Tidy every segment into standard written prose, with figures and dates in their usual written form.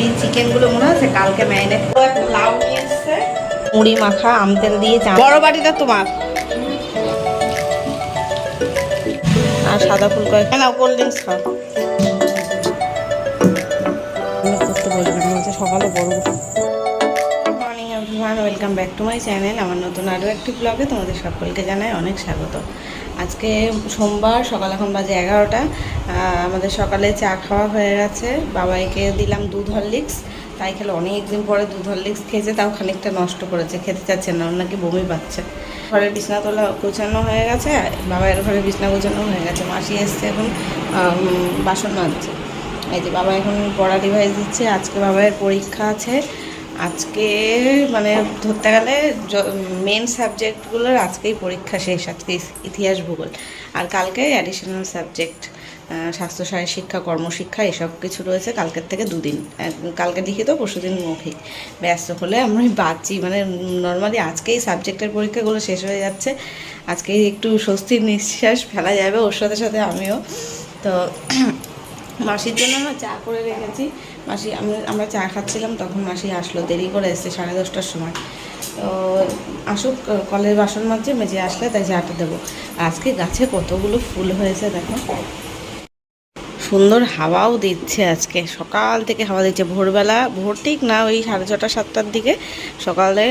এই চিকেনগুলো মনে আছে কালকে ম্যারিনেট করে একটা লাউ নিয়ে এসছে, মুড়ি মাখা আম তেল দিয়ে বড় বাটিটা তোমার, আর সাদা ফুল কয়েক নাও, কোল্ড ড্রিঙ্কস খাও। করতে বলবেন বলছে সকালে বড়। Morning everyone, welcome back to my channel. আমার নতুন আরও একটি ব্লগে তোমাদের সকলকে জানাই অনেক স্বাগত। আজকে সোমবার, সকাল এখন বাজে 11টা। আমাদের সকালে চা খাওয়া হয়ে গেছে। বাবাইকে দিলাম দুধ হরলিক্স, তাই খেলে অনেক দিন পরে দুধ হরলিক্স খেয়েছে, তাও খানিকটা নষ্ট করেছে, খেতে চাচ্ছে না, ওর নাকি বমি পাচ্ছে। ঘরের বিছনা তোলা গোছানো হয়ে গেছে, বাবাইয়ের ঘরে বিছনা গোছানো হয়ে গেছে। মাসি এসছে এখন বাসন মাজছে। এই যে বাবা এখন পড়া ডিভাইস দিচ্ছে। আজকে বাবাইয়ের পরীক্ষা আছে। আজকে মানে ধরতে গেলে মেন সাবজেক্টগুলোর আজকেই পরীক্ষা শেষ। আজকে ইতিহাস, ভূগোল, আর কালকে অ্যাডিশনাল সাবজেক্ট স্বাস্থ্য শারীর শিক্ষা, কর্মশিক্ষা এসব কিছু রয়েছে। কালকের থেকে দুদিন, কালকে লিখিত, পরশুদিন মৌখিক। ব্যস্ত হলে আমরা বাঁচি, মানে নর্মালি আজকেই সাবজেক্টের পরীক্ষাগুলো শেষ হয়ে যাচ্ছে। আজকেই একটু স্বস্তির নিঃশ্বাস ফেলা যাবে, ওর সাথে সাথে আমিও। তো মাসির জন্য আমরা চা করে রেখেছি। মাসি আমরা চা খাচ্ছিলাম, তখন মাসি আসলো, দেরি করে এসছে 10:30টার সময়। তো আসুক, কলের বাসন মেজে আসলে তাই চাটা দেবো। আজকে গাছে কতগুলো ফুল হয়েছে দেখো, সুন্দর হাওয়াও দিচ্ছে। আজকে সকাল থেকে হাওয়া দিচ্ছে। ভোরবেলা, ভোর ঠিক না, ওই 6:30 7টার দিকে সকালে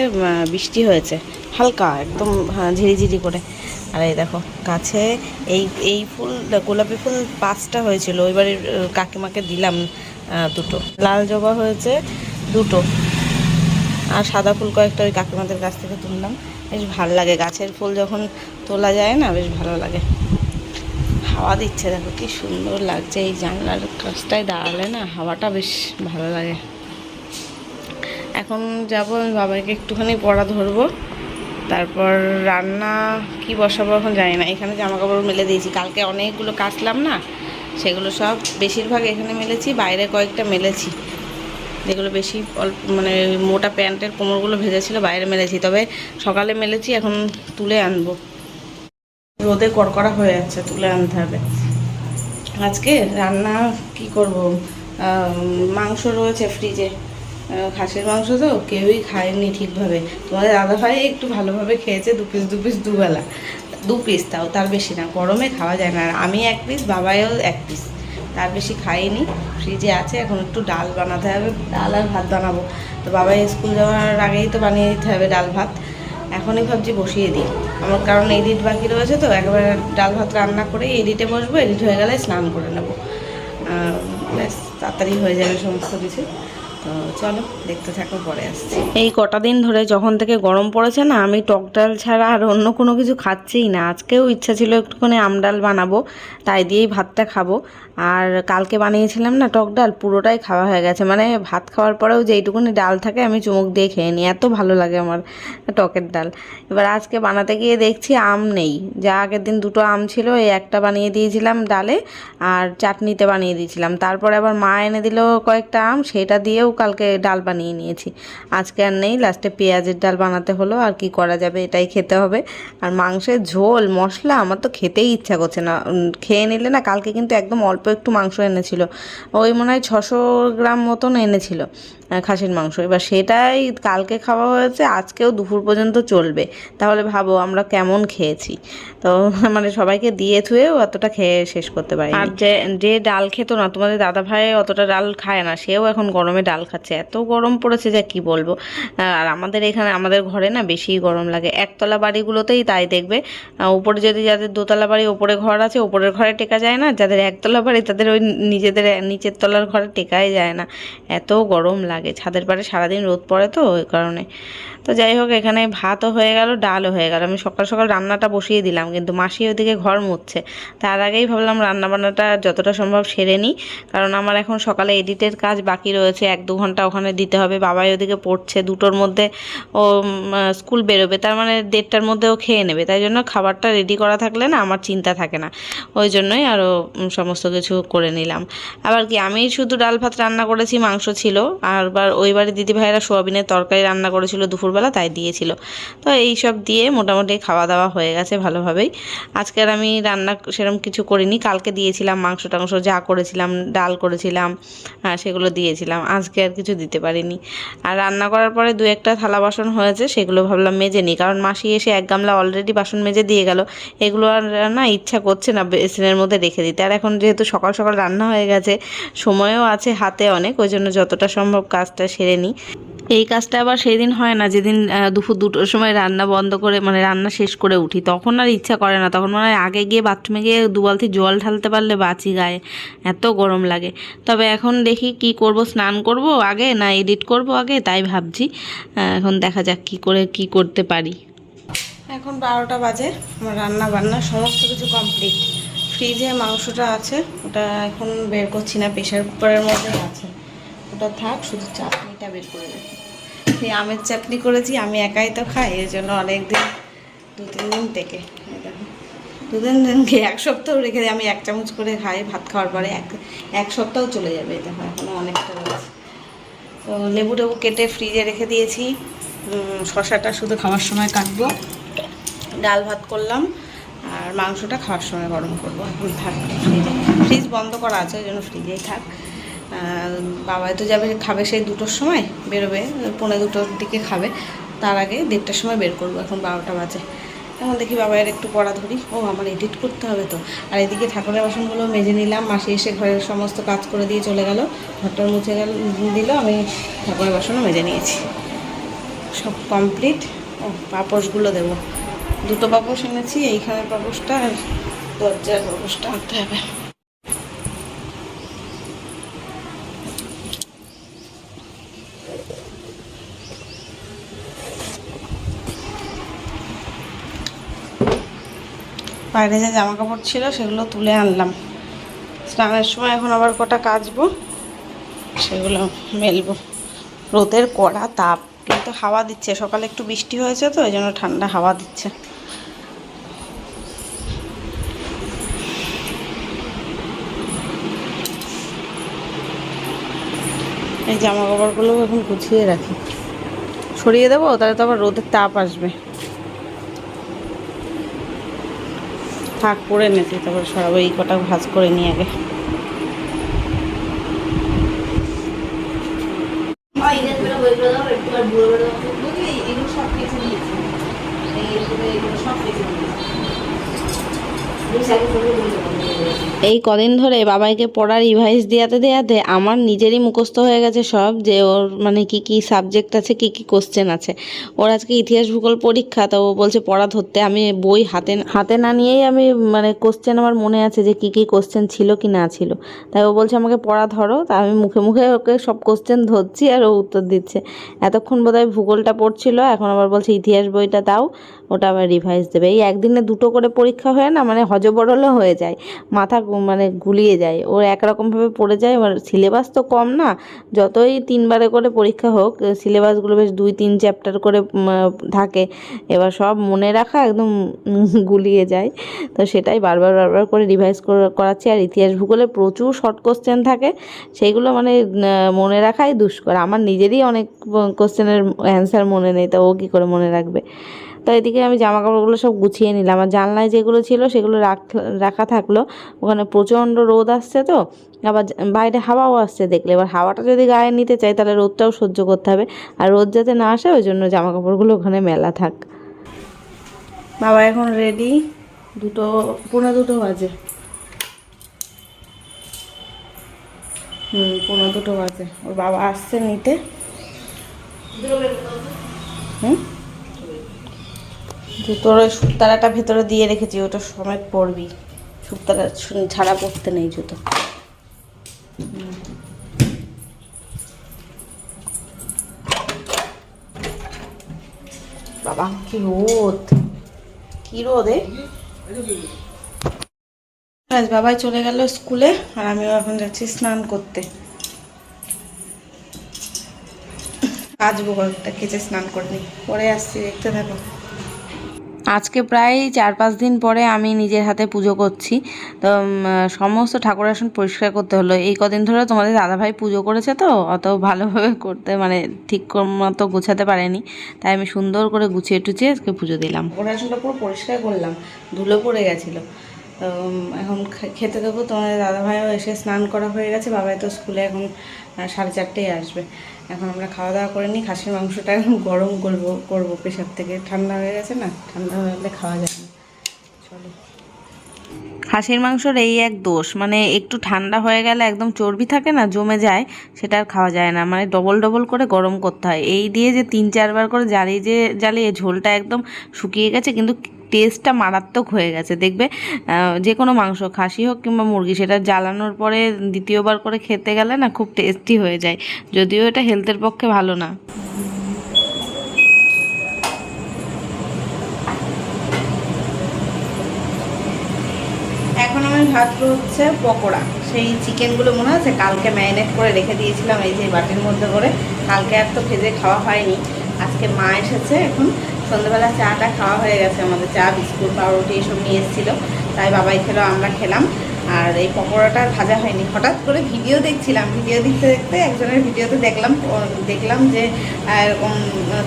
বৃষ্টি হয়েছে, হালকা একদম ঝিরিঝিরি করে। আর এই দেখো গাছে এই ফুল, গোলাপি ফুল 5টা হয়েছিল, ওইবারে কাকিমাকে দিলাম 2টো। লাল জবা হয়েছে 2টো, আর সাদা ফুল কয়েকটা ওই কাকিমাদের কাছ থেকে তুললাম। বেশ ভালো লাগে গাছের ফুল যখন তোলা যায় না, বেশ ভালো লাগে। হাওয়া দিচ্ছে দেখো কি সুন্দর লাগছে, এই জানলার কাছটায় দাঁড়ালে না হাওয়াটা বেশ ভালো লাগে। এখন যাবো, আমি বাবাকে একটুখানি পড়া ধরবো, তারপর রান্না কি বসাবো এখন জানি না। এখানে জামা কাপড় মেলে দিয়েছি, কালকে অনেকগুলো কাচলাম না, সেগুলো সব বেশিরভাগ এখানে মেলেছি, বাইরে কয়েকটা মেলেছি। যেগুলো বেশি অল্প মানে মোটা প্যান্টের কোমরগুলো ভেজেছিল বাইরে মেলেছি, তবে সকালে মেলেছি, এখন তুলে আনবো। রোদে কড়কড়া হয়ে যাচ্ছে, তুলে আনতে হবে। আজকে রান্না কি করব, মাংস রয়েছে ফ্রিজে, খাসির মাংস তো কেউই খায়নি ঠিকভাবে। তোমাদের দাদাভাই একটু ভালোভাবে খেয়েছে, 2 পিস দুবেলা, 2 পিস, তাও তার বেশি না, গরমে খাওয়া যায় না। আর আমি 1 পিস, বাবাইও 1 পিস, তার বেশি খাইনি। ফ্রিজে আছে, এখন একটু ডাল বানাতে হবে, ডাল আর ভাত বানাবো। তো বাবাই স্কুল যাওয়ার আগেই তো বানিয়ে দিতে হবে ডাল ভাত। এখনই ভাবছি বসিয়ে দিই, আমার কারণ এডিট বাকি রয়েছে, তো একবারে ডাল ভাত রান্না করে এডিটে বসবো, এডিট হয়ে গেলে স্নান করে নেবো, ব্যাস তাড়াতাড়ি হয়ে যাবে সমস্ত কিছু। তো চলো দেখতে থাকো, পরে আসছি। এই কটা দিন ধরে যখন থেকে গরম পড়েছে না, আমি টক ডাল ছাড়া আর অন্য কোনো কিছু খাচ্ছিই না। আজকেও ইচ্ছা ছিল একটুখানি আম ডাল বানাবো, তাই দিয়েই ভাতটা খাবো। আর কালকে বানিয়েছিলাম না টক ডাল, পুরোটাই খাওয়া হয়ে গেছে। মানে ভাত খাওয়ার পরেও যেইটুকুনি ডাল থাকে আমি চুমুক দিয়ে খেয়ে নিই, এত ভালো লাগে আমার টকের ডাল। এবার আজকে বানাতে গিয়ে দেখছি আম নেই, যা আগের দিন 2টো আম ছিল, এই একটা বানিয়ে দিয়েছিলাম ডালে, আর চাটনিতে বানিয়ে দিয়েছিলাম। তারপরে আবার মা এনে দিল কয়েকটা আম, সেটা দিয়েও কালকে ডাল বানিয়ে নিয়েছি। আজকে আর নেই, লাস্টে পেঁয়াজের ডাল বানাতে হলো। আর কি করা যাবে, এটাই খেতে হবে। আর মাংসের ঝোল মশলা আমার তো খেতেই ইচ্ছা করছে না, খেয়ে নিলে না। কালকে কিন্তু একদম অল্প একটু মাংস এনেছিল, ওই মনে হয় 600 গ্রাম মতন এনেছিল খাসির মাংস। এবার সেটাই কালকে খাওয়া হয়েছে, আজকেও দুপুর পর্যন্ত চলবে। তাহলে ভাবো আমরা কেমন খেয়েছি। তো মানে সবাইকে দিয়ে থুয়েও অতটা খেয়ে শেষ করতে পারি। আর যে ডাল খেতো না, তোমাদের দাদা ভাই অতটা ডাল খায় না, সেও এখন গরমে ডাল খাচ্ছে। এত গরম পড়েছে যে কি বলবো। আর আমাদের এখানে, আমাদের ঘরে না বেশি গরম লাগে। একতলা বাড়িগুলোতেই তাই দেখবে, উপরে যদি যাদের দোতলা বাড়ি, ওপরে ঘর আছে, ওপরের ঘরে টেকা যায় না। যাদের একতলা বাড়ি তাদের ওই নিজেদের নিচের তলার ঘরে টেকাই যায় না, এত গরম লাগে। ছাদের পাড়ে সারাদিন রোদ পড়ে তো, ওই কারণে। তো যাই হোক, এখানে ভাতও হয়ে গেল, ডালও হয়ে গেল। আমি সকাল সকাল রান্নাটা বসিয়ে দিলাম, কিন্তু মাসি ওইদিকে ঘর মুছছে। তার আগেই ভাবলাম রান্নাবান্নাটা যতটা সম্ভব সেরে নিই, কারণ আমার এখন সকালে এডিটের কাজ বাকি রয়েছে, 1-2 ঘন্টা ওখানে দিতে হবে। বাবাই ওদিকে পড়ছে, 2টোর মধ্যে ও স্কুল বেরোবে, তার মানে 1:30টার মধ্যে ও খেয়ে নেবে। তাই জন্য খাবারটা রেডি করা থাকলে না আমার চিন্তা থাকে না, ওই জন্যই আরও সমস্ত কিছু কিছু করে নিলাম। আবার কি আমি শুধু ডাল ভাত রান্না করেছি, মাংস ছিল, আর ওই বাড়ির দিদিভাইরা সোয়াবিনের তরকারি রান্না করেছিল দুপুরবেলা, তাই দিয়েছিল। তো এই সব দিয়ে মোটামুটি খাওয়া দাওয়া হয়ে গেছে ভালোভাবেই। আজকে আর আমি রান্না সেরকম কিছু করিনি, কালকে দিয়েছিলাম মাংস টাংস যা করেছিলাম, ডাল করেছিলাম, সেগুলো দিয়েছিলাম। আজকে আর কিছু দিতে পারিনি। আর রান্না করার পরে দু একটা থালা বাসন হয়েছে, সেগুলো ভাবলাম মেজে নিই, কারণ মাসি এসে এক গামলা অলরেডি বাসন মেজে দিয়ে গেল। এগুলো আর না ইচ্ছা করছে না বেসিনের মধ্যে রেখে দিতে। আর এখন যেহেতু সকাল সকাল রান্না হয়ে গেছে, সময়ও আছে হাতে অনেক, ওই জন্য যতটা সম্ভব কাজটা সেরে নিই। এই কাজটা আবার সেই দিন হয় না যেদিন দুপুর 2টোর সময় রান্না বন্ধ করে, মানে রান্না শেষ করে উঠি, তখন আর ইচ্ছা করে না। তখন মনে হয় আগে গিয়ে বাথরুমে গিয়ে 2 বালতি জল ঢালতে পারলে বাঁচি, গায়ে এত গরম লাগে। তবে এখন দেখি কি করব, স্নান করব আগে না এডিট করব আগে, তাই ভাবছি। এখন দেখা যাক কি করে কি করতে পারি। এখন 12টা বাজে, আমার রান্না বান্না সমস্ত কিছু কমপ্লিট। ফ্রিজে মাংসটা আছে, ওটা এখন বের করছি না, প্রেশার কুকারের মধ্যে আছে, ওটা থাক, শুধু চাটনিটা বের করে রাখি। সেই আমের চাটনি করেছি, আমি একাই তো খাই, এই জন্য অনেক দিন 2-3 দিন থেকে, দেখো 2-3 দিন খেয়ে 1 সপ্তাহ রেখে দিই। আমি 1 চামচ করে খাই ভাত খাওয়ার পরে, এক সপ্তাহ চলে যাবে। এটা এখনও অনেকটা রয়েছে। তো লেবু টেবু কেটে ফ্রিজে রেখে দিয়েছি, শসাটা শুধু খাওয়ার সময় কাটবো। ডাল ভাত করলাম, আর মাংসটা খাওয়ার সময় গরম করবো। এখন থাক ফ্রিজে, ফ্রিজ বন্ধ করা আছে, ওই জন্য ফ্রিজেই থাক। বাবাই তো যাবে, খাবে সেই 2টোর সময়, বেরোবে 1:45-2টোর দিকে খাবে, তার আগে 1:30টার সময় বের করবো। এখন 12টা বাজে। এখন দেখি বাবাইয়ের একটু পড়া ধরি। ও আমার এডিট করতে হবে তো। আর এদিকে ঠাকুরের বাসনগুলো মেজে নিলাম, মাসি এসে ঘরের সমস্ত কাজ করে দিয়ে চলে গেল, ঘরটা মুছে দিল, আমি ঠাকুরের বাসনও মেজে নিয়েছি, সব কমপ্লিট। ও পাপোশগুলো দেবো, 2টো পাপোশ এনেছি, এইখানের পাপোশটা আর দরজার পাপোশটা আনতে হবে। বাইরে যে জামা কাপড় ছিল সেগুলো তুলে আনলাম স্নানের সময়, এখন আবার কটা কাচবো, সেগুলো মেলবো। রোদের কড়া তাপ, কিন্তু হাওয়া দিচ্ছে, সকালে একটু বৃষ্টি হয়েছে তো, এই জন্য ঠান্ডা হাওয়া দিচ্ছে। এই জামা কাপড়গুলো এখন গুছিয়ে রাখি, সরিয়ে দেবো, তাহলে তো আবার রোদের তাপ আসবে। থাক করে নিয়েছি, তারপর সরাবো। এই কটা ভাজ করে নিয়ে আগে। এই কদিন ধরে বাবাইকে পড়ার রিভাইজ দেওয়াতে আমার নিজেরই মুখস্থ হয়ে গেছে সব, যে ওর মানে কি কি সাবজেক্ট আছে, কি কি কোশ্চেন আছে। ওর আজকে ইতিহাস ভূগোল পরীক্ষা, তো ও বলছে পড়া ধরতে। আমি বই হাতে না নিয়েই আমি মানে কোশ্চেন আমার মনে আছে যে কি কি কোশ্চেন ছিল কি না ছিল, তাই ও বলছে আমাকে পড়া ধরো। তা আমি মুখে মুখে ওকে সব কোশ্চেন ধরছি, আর ও উত্তর দিচ্ছে। এতক্ষণ বোধহয় ভূগোলটা পড়ছিল, এখন আবার বলছে ইতিহাস বইটা দাও, ওটা আবার রিভাইজ দেবে। এই একদিনে 2টো করে পরীক্ষা হয়ে না, মানে হজবরলও হয়ে যায়, মাথা মানে গুলিয়ে যায়, ওর একরকমভাবে পড়ে যায়। এবার সিলেবাস তো কম না, যতই 3বারে করে পরীক্ষা হোক, সিলেবাসগুলো বেশ 2-3 চ্যাপ্টার করে থাকে, এবার সব মনে রাখা একদম গুলিয়ে যায়। তো সেটাই বারবার করে রিভাইজ করাচ্ছি। আর ইতিহাস ভূগোলে প্রচুর শর্ট কোশ্চেন থাকে, সেইগুলো মানে মনে রাখাই দুষ্কর। আমার নিজেরই অনেক কোশ্চেনের অ্যান্সার মনে নেই, তা ও কী করে মনে রাখবে। তো এদিকে আমি জামা কাপড়গুলো সব গুছিয়ে নিলাম, আর জানলায় যেগুলো ছিল সেগুলো রাখা থাকলো। ওখানে প্রচণ্ড রোদ আসছে, তো আবার বাইরে হাওয়াও আসছে দেখলে, এবার হাওয়াটা যদি গায়ে নিতে চাই তাহলে রোদটাও সহ্য করতে হবে, আর রোদ যাতে না আসে ওই জন্য জামা কাপড়গুলো ওখানে মেলা থাক। বাবা এখন রেডি, 2:45 বাজে। 2:45 বাজে, ওর বাবা আসছে নিতে। তোর ওই সুতারাটা ভেতরে দিয়ে রেখেছি, ওটা সমেত পরবি, সুতারা ছাড়া পরতে নেই জুতো। বাবা কি রোদ, কি রোদ! আজ বাবাই চলে গেল স্কুলে, আর আমিও এখন যাচ্ছি স্নান করতে। কাচবো ঘরটা, কেচে স্নান করে নিই, পরে আসছি, দেখতে থাকো। আজকে প্রায় 4-5 দিন পরে আমি নিজের হাতে পুজো করছি। তো সমস্ত ঠাকুর আসন পরিষ্কার করতে হলো। এই কদিন ধরে তোমাদের দাদাভাই পুজো করেছে, তো অত ভালোভাবে করতে মানে ঠিক মতো গোছাতে পারেনি, তাই আমি সুন্দর করে গুছিয়ে টুছিয়ে আজকে পুজো দিলাম। ঠাকুর আসনটা পুরো পরিষ্কার করলাম, ধুলো পড়ে গেছিলো। তো এখন খেতে দেবো। তোমাদের দাদাভাইও এসে স্নান করা হয়ে গেছে, বাবাই তো স্কুলে এখন 4:30টায় আসবে। এখন আমরা খাওয়া দাওয়া করে নিই। খাসির মাংসটা এখন গরম করবো প্রেশার থেকে, ঠান্ডা হয়ে গেছে না, ঠান্ডা হয়ে গেলে খাওয়া যাবে না। চলো। খাসির মাংসর এই এক দোষ, মানে একটু ঠান্ডা হয়ে গেলে একদম চর্বি থাকে না, জমে যায়, সেটা আর খাওয়া যায় না, মানে ডবল ডবল করে গরম করতে হয়। এই দিয়ে যে 3-4 বার করে জ্বালিয়ে ঝোলটা একদম শুকিয়ে গেছে, কিন্তু টেস্টটা মারাত্মক হয়ে গেছে। দেখবে যে কোনো মাংস, খাসি হোক কিংবা মুরগি, সেটা জ্বালানোর পরে দ্বিতীয়বার করে খেতে গেলে না খুব টেস্টি হয়ে যায়, যদিও এটা হেলথের পক্ষে ভালো না। এখন আমি ভাজবো হচ্ছে পকোড়া। সেই চিকেনগুলো মনে আছে কালকে ম্যারিনেট করে রেখে দিয়েছিলাম এই যে বাটির মধ্যে করে, কালকে আর তো ভেজে খাওয়া হয়নি। আজকে মা এসেছে, এখন সন্ধ্যাবেলা চাটা খাওয়া হয়ে গেছে আমাদের, চা বিস্কুট পাউরুটি এসব নিয়ে এসেছিলো, তাই বাবাই খেলো, আমরা খেলাম। আর এই পকোড়াটা ভাজা হয়নি, হঠাৎ করে ভিডিও দেখছিলাম, ভিডিও দেখতে দেখতে একজনের ভিডিওতে দেখলাম যে এরকম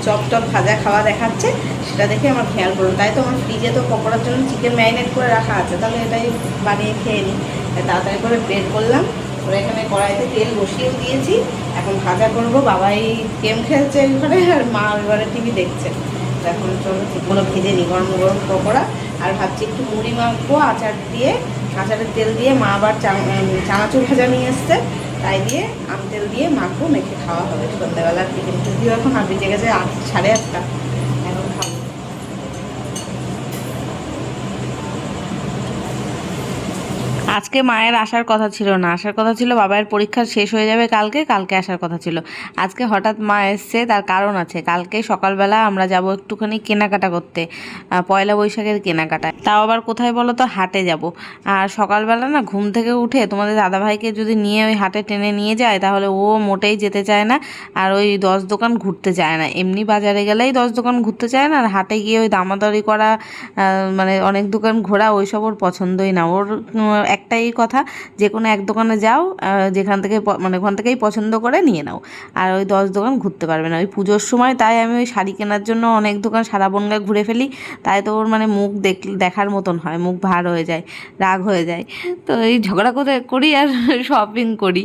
চপ টপ ভাজা খাওয়া দেখাচ্ছে, সেটা দেখে আমার খেয়াল করলো। তাই তো আমার ফ্রিজে তো পকোড়ার জন্য চিকেন ম্যারিনেট করে রাখা আছে, তাহলে এটাই বানিয়ে খেয়ে নিই। তাড়াতাড়ি করে বের করলাম, ওরা এখানে কড়াইতে তেল বসিয়েও দিয়েছি, এখন ভাজা করবো। বাবাই গেম খেলছে এবারে, আর মা এবারে টিভি দেখছে। এখন চলো ঠিকগুলো ভেজে নিই, গরম গরম পকোড়া। আর ভাবছি একটু মুড়ি মাখবো আচার দিয়ে, আচারের তেল দিয়ে। মা আবার চানাচুর ভাজা নিয়ে এসছে, তাই দিয়ে আম তেল দিয়ে মাখবো, মেখে খাওয়া হবে সন্ধ্যাবেলার টিফিন। যদিও এখন বেজে গেছে 8:30, এখন খাবো। আজকে মায়ের আসার কথা ছিল না, আসার কথা ছিল বাবার পরীক্ষা শেষ হয়ে যাবে কালকে আসার কথা ছিল। আজকে হঠাৎ মা এসছে, তার কারণ আছে। কালকে সকালবেলা আমরা যাব একটুখানি কেনাকাটা করতে, পয়লা বৈশাখের কেনাকাটা। তাও আবার কোথায় বলো তো, হাটে যাব। আর সকালবেলা না ঘুম থেকে উঠে তোমাদের দাদাভাইকে যদি নিয়ে ওই হাটে টেনে নিয়ে যায়, তাহলে ও মোটেই যেতে চায় না, আর ওই 10 দোকান ঘুরতে চায় না। এমনি বাজারে গেলেই 10 দোকান ঘুরতে চায় না, আর হাটে গিয়ে ওই দামাদারি করা, মানে অনেক দোকান ঘোরা, ওইসব ওর পছন্দই না। ওর একটাই কথা, যে কোনো এক দোকানে যাও, যেখান থেকে মানে ওখান থেকেই পছন্দ করে নিয়ে নাও, আর ওই 10 দোকান ঘুরতে পারবে না। ওই পুজোর সময় তাই আমি ওই শাড়ি কেনার জন্য অনেক দোকান সারা বনগা ঘুরে ফেলি, তাই তো ওর মানে মুখ দেখার মতন হয়, মুখ ভার হয়ে যায়, রাগ হয়ে যায়। তো এই ঝগড়া করি আর শপিং করি।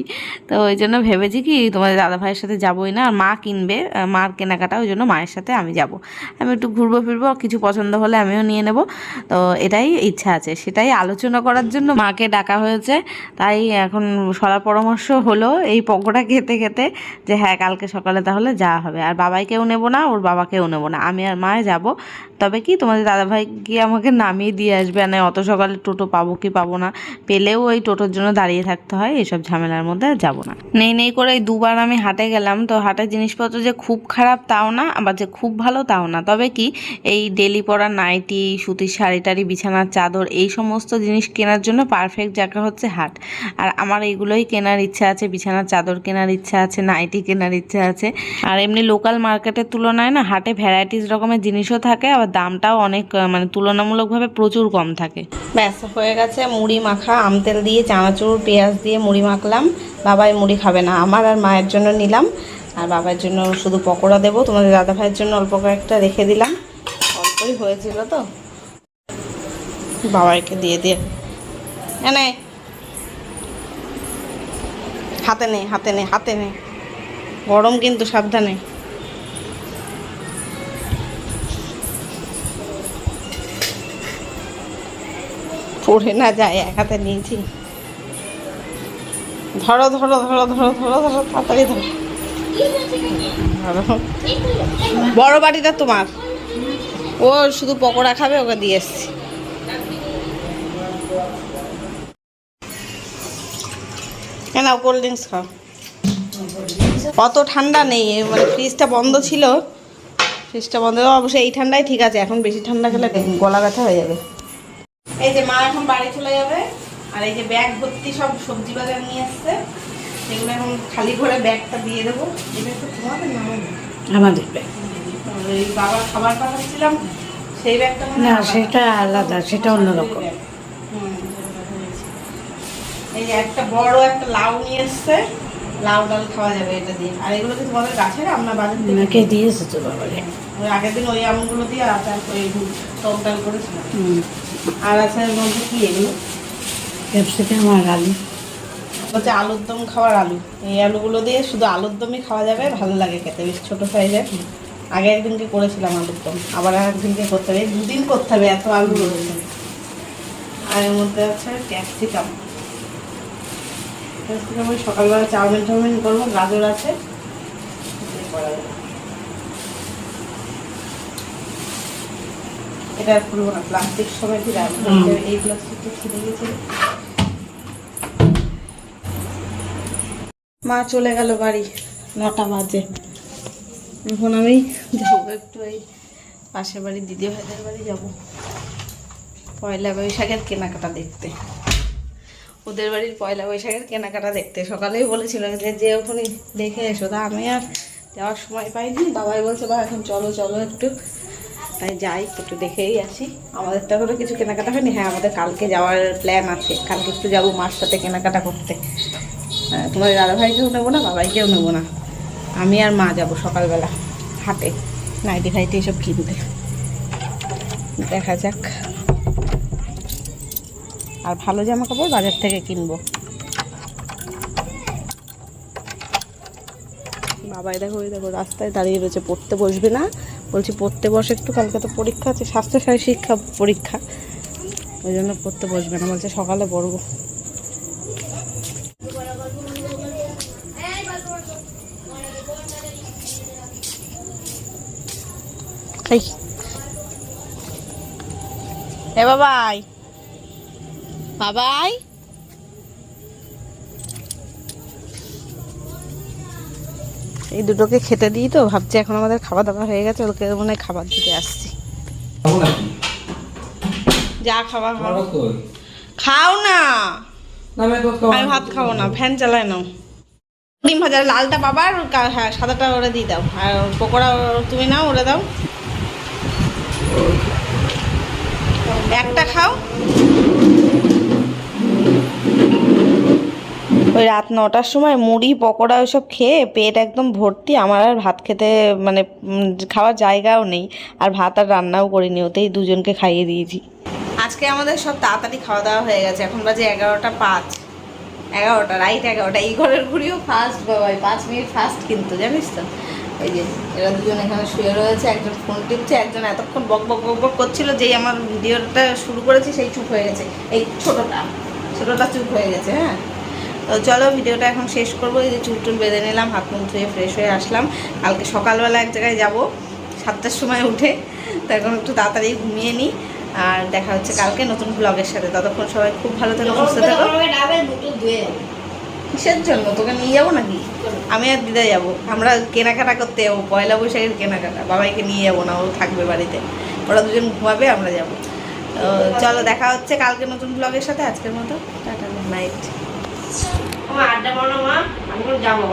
তো ওই জন্য ভেবেছি কি তোমাদের দাদাভাইয়ের সাথে যাবোই না, আর মা কিনবে, মার কেনাকাটা, ওই জন্য মায়ের সাথে আমি যাব। আমি একটু ঘুরবো ফিরবো, কিছু পছন্দ হলে আমিও নিয়ে নেব। তো এটাই ইচ্ছা আছে, সেটাই আলোচনা করার জন্য মাকে ডাকা হয়েছে। তাই এখন সলা পরামর্শ হলো এই পকোড়া খেতে খেতে, যে হ্যাঁ কালকে সকালে তাহলে যাওয়া হবে। আর বাবাইকেও নেবো না, ওর বাবাকেও নেবো না, আমি আর মায়ে যাব। তবে কি তোমাদের দাদাভাই গিয়ে আমাকে নামিয়ে দিয়ে আসবে, না অত সকালে টোটো পাবো কি পাবো না, পেলেও ওই টোটোর জন্য দাঁড়িয়ে থাকতে হয়, এইসব ঝামেলার মধ্যে যাব না। নেই করে 2বার আমি হাটে গেলাম। তো হাটের জিনিসপত্র যে খুব খারাপ তাও না, আবার যে খুব ভালো তাও না। তবে কি এই ডেলি পরা নাইটি, সুতির শাড়ি টাড়ি, বিছানার চাদর, এই সমস্ত জিনিস কেনার জন্য পারফেক্ট জায়গা হচ্ছে হাট। আর আমার এইগুলোই কেনার ইচ্ছা আছে, বিছানার চাদর কেনার ইচ্ছা আছে, নাইটি কেনার ইচ্ছা আছে। আর এমনি লোকাল মার্কেটের তুলনায় না হাটে ভ্যারাইটিস রকমের জিনিসও থাকে, আবার দামটাও অনেক মানে তুলনামূলকভাবে প্রচুর কম থাকে। ব্যাস হয়ে গেছে মুড়ি মাখা, আম তেল দিয়ে চানাচুর পেঁয়াজ দিয়ে মুড়ি মাখলাম। বাবাই মুড়ি খাবে না, আমার আর মায়ের জন্য নিলাম, আর বাবার জন্য শুধু পকোড়া দেবো। তোমাদের দাদাভাইয়ের জন্য অল্প কয়েকটা রেখে দিলাম, অল্পই হয়েছিল তো, বাবাইকে দিয়ে এনে হাতে নে, গরম কিন্তু, সাবধানে। পড়ে না যায়, এক হাতে নিয়েছি। ধরো তাড়াতাড়ি ধরো। বড় বাটিটা তোমার, ও শুধু পকোড়া খাবে, ওকে দিয়ে এসছি। কেন কোল্ড ড্রিঙ্কস খাও? অত ঠান্ডা নেই, মানে ফ্রিজটা বন্ধ ছিল, অবশ্যই এই ঠান্ডায় ঠিক আছে, এখন বেশি ঠান্ডা খেলে গলা ব্যথা হয়ে যাবে। এই যে মা এখন বাড়ি চলে যাবে, আর এই যে ব্যাগ ভর্তি সব সবজি বাজার নিয়ে আসছে, সেগুলো এখন খালি করে ব্যাগটা দিয়ে দেবো। এটা একটু তোমাদের না আমাদের ব্যাগ, এই বাবার খাবার পাঠাচ্ছিলাম, সেই ব্যাগটা না সেটা আলাদা, সেটা অন্যরকম। এই যে একটা বড় একটা লাউ নিয়ে এসছে, লাউ ডাল খাওয়া যাবে এটা দিয়ে। আর এগুলো কি তোমাদের গাছের আম না বাজার থেকে? নাকি দিয়েছে তো বাবারে। ওই আগের দিন ওই আমগুলো দিয়ে আচার করে টক ডাল করেছিলাম। আর আচারের মধ্যে কি এগুলো? ক্যাপসিকাম আর আলু। হচ্ছে আলুর দম খাওয়ার আলু। এই আলুগুলো দিয়ে শুধু আলুর দমই খাওয়া যাবে, ভালো লাগে খেতে, বেশ ছোটো সাইজের। আগে একদিনকে করেছিলাম আলুর দম, আবার একদিনকে করতে হবে, 2 দিন করতে হবে, এত আলু রয়েছে। আর এর মধ্যে আছে ক্যাপসিকাম। ক্যাপসিকাম ওই সকালবেলা চাউমিন করবো, গাজর আছে, এটা আর খুলবো না, প্লাস্টিক সময় কি রাখবো, এই প্লাস্টিকটা ছিঁড়ে গেছে। মা চলে গেল বাড়ি, 9টা বাজে। এখন আমি যাবো একটু এই পাশের বাড়ি দিদি ভাইদের বাড়ি যাবো, পয়লা বৈশাখের কেনাকাটা দেখতে। ওদের বাড়ির পয়লা বৈশাখের কেনাকাটা দেখতে সকালেই বলেছিল যে ওখানে দেখে এসো, তা আমি আর যাওয়ার সময় পাইনি। বাবাই বলছে বা এখন চলো চলো একটু, তাই যাই একটু দেখেই আসি। আমাদের তো এখনো কিছু কেনাকাটা হয়নি। হ্যাঁ, আমাদের কালকে যাওয়ার প্ল্যান আছে, কালকে একটু যাবো মার সাথে কেনাকাটা করতে। তোমার দাদাভাইকেও নেবো না, বাবাইকেও নেবো না, আমি আর মা যাবো সকালবেলা হাটে নাইটি ফাইটি এসব কিনতে। দেখা যাক, আর ভালো জামা কাপড় বাজার থেকে কিনবো। বাবাই দেখো, ওই দেখো রাস্তায় দাঁড়িয়ে রয়েছে, পড়তে বসবে না। বলছি পড়তে বসে একটু, কালকে তো পরীক্ষা আছে, স্বাস্থ্যসাথী শিক্ষা পরীক্ষা, ওই জন্য পড়তে বসবে না, বলছে সকালে পড়বো। এ বাবাই, বাবাই এই দুটোকে খেতে দিই তো, ভাবছি এখন আমাদের খাওয়া দাওয়া হয়ে গেছে, ওকে মনে হয় খাবার দিতে আসছি। যা খাওয়া খাও না, আমি ভাত খাবো না, ফ্যান চালায় নাও। ডিম ভাজা লালটা বাবার, হ্যাঁ সাদাটা ওরা দিয়ে দাও, আর পকোড়া তুমি নাও, ওরা দাও, একটা খাও। ওই রাত 9টার সময় মুড়ি পকোড়া ওইসব খেয়ে পেট একদম ভর্তি, আমার আর ভাত খেতে মানে খাওয়ার জায়গাও নেই, আর ভাত আর রান্নাও করিনি, ওতেই দুজনকে খাইয়ে দিয়েছি। আজকে আমাদের সব তাড়াতাড়ি খাওয়া দাওয়া হয়ে গেছে, এখন বাজে 11টা 5, 11টা রাইট 11টা। এই ঘরের ঘুরিও ফার্স্ট বাবাই, 5 মিনিট ফার্স্ট কিন্তু, জানিস তো। এই যে এরা দুজন এখানে শুয়ে রয়েছে, একজন ফোন টিপছে, একজন এতক্ষণ বক বক বক বক করছিল, যেই আমার ভিডিওটা শুরু করেছি সেই চুপ হয়ে গেছে। এই ছোটোটা চুপ হয়ে গেছে। হ্যাঁ, তো চলো ভিডিওটা এখন শেষ করবো। এই যে চুল টুল বেঁধে নিলাম, হাত মুখ ধুয়ে ফ্রেশ হয়ে আসলাম। কালকে সকালবেলা এক জায়গায় যাব, 7টার সময় উঠে, তো এখন একটু তাড়াতাড়ি ঘুমিয়ে নিই। আর দেখা হচ্ছে কালকে নতুন ব্লগের সাথে। ততক্ষণ সবাই খুব ভালো থেকো, সুস্থ থেকো। কিসের জন্য তোকে নিয়ে যাবো নাকি? আমি আর দিদা যাবো, আমরা কেনাকাটা করতে যাবো, পয়লা বৈশাখের কেনাকাটা। বাবাইকে নিয়ে যাবো না, ও থাকবে বাড়িতে, ওরা দুজন ঘুমাবে, আমরা যাবো। তো চলো দেখা হচ্ছে কালকে নতুন ব্লগের সাথে। আজকের মতো টাটা, গুড নাইট। আড্ডা মারো মা, আমি যাবো।